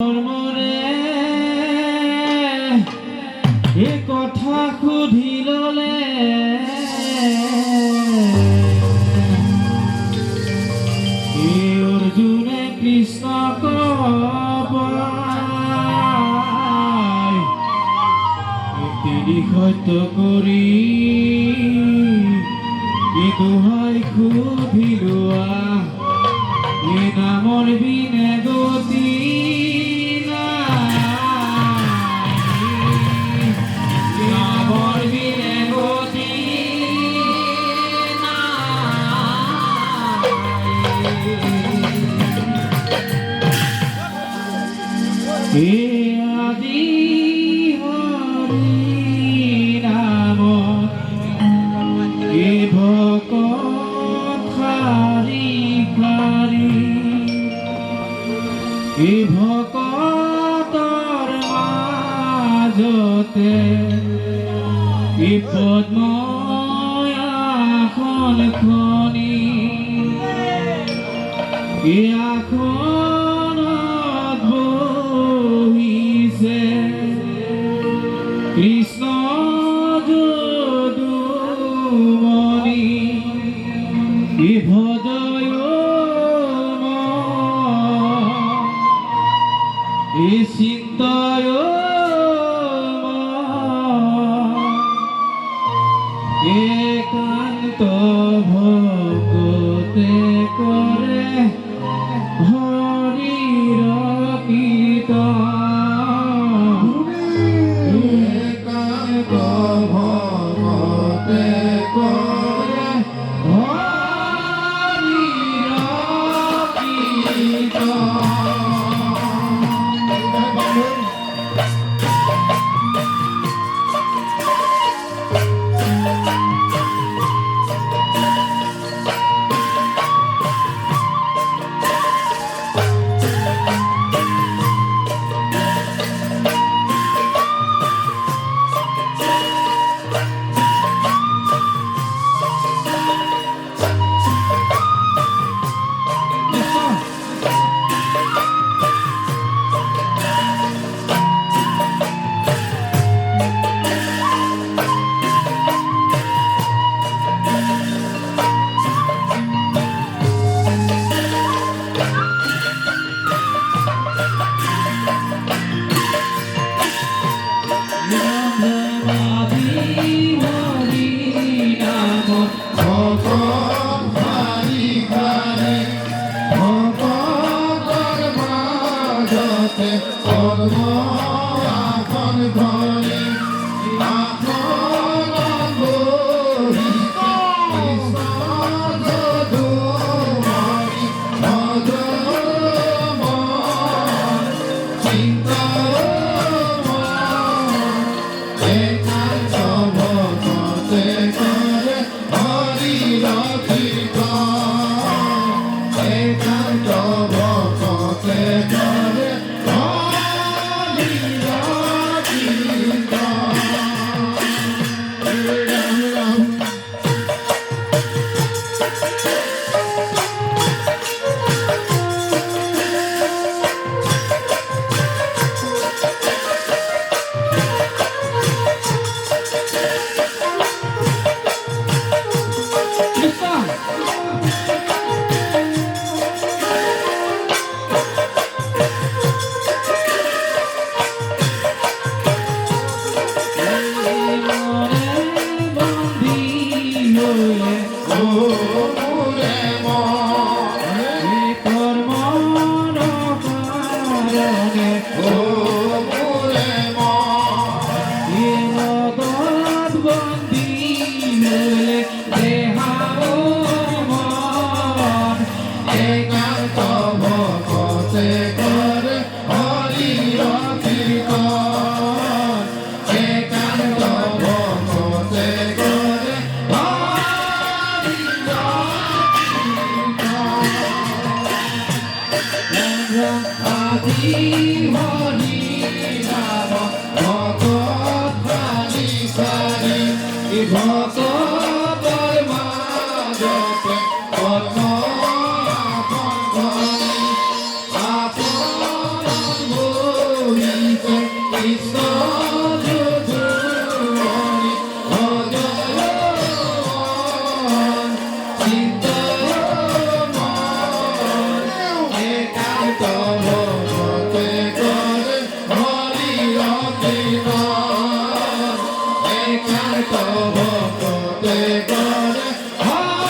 মনে এ কথা সুধি ললে অর্জুনে কৃষ্ণক তিনি সত্য কৰি দোহাই সুধি লোৱা এ নামৰ বিনে গতি আদি হৰি নাম এ ভকত খাৰি খাৰি এ ভকতৰ মাজতে এ পদ্ময় আসন খনি এ আসনত বহিছে কৃষ্ণ যদুমণি এ ভজয় এ চিন্তয় একান্ত ভকতে কৰে হৰিৰ কীৰ্তন একান্ত ভকতে কৰে হৰিৰ কীৰ্তন। আদি হৰি নাম ভকত খাৰি খাৰি ভকতৰ মাজতে পদ্ম আসন খনি আপন কৃষ্ণ যদুমণি ভজন চিন্তন একান্ত ভগতে করে হরি কীর্তন একান্ত ভগতে করে Hari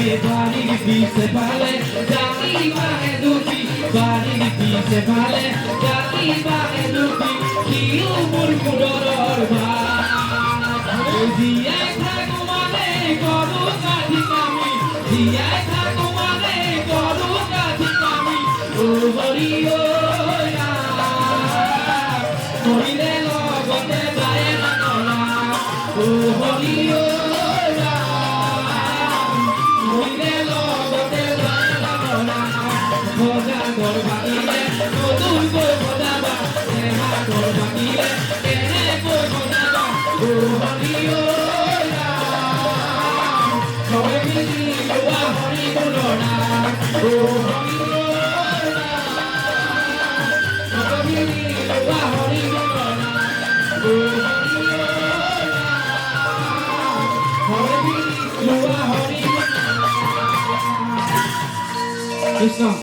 bari pise pale jati bahe duki bari pise pale jati bahe duki kiu murkudoror ba diye thaku mane koru kathi kami diye thaku mane koru kathi kami o hori o ya morile logote bae na nona o hori o Krishna.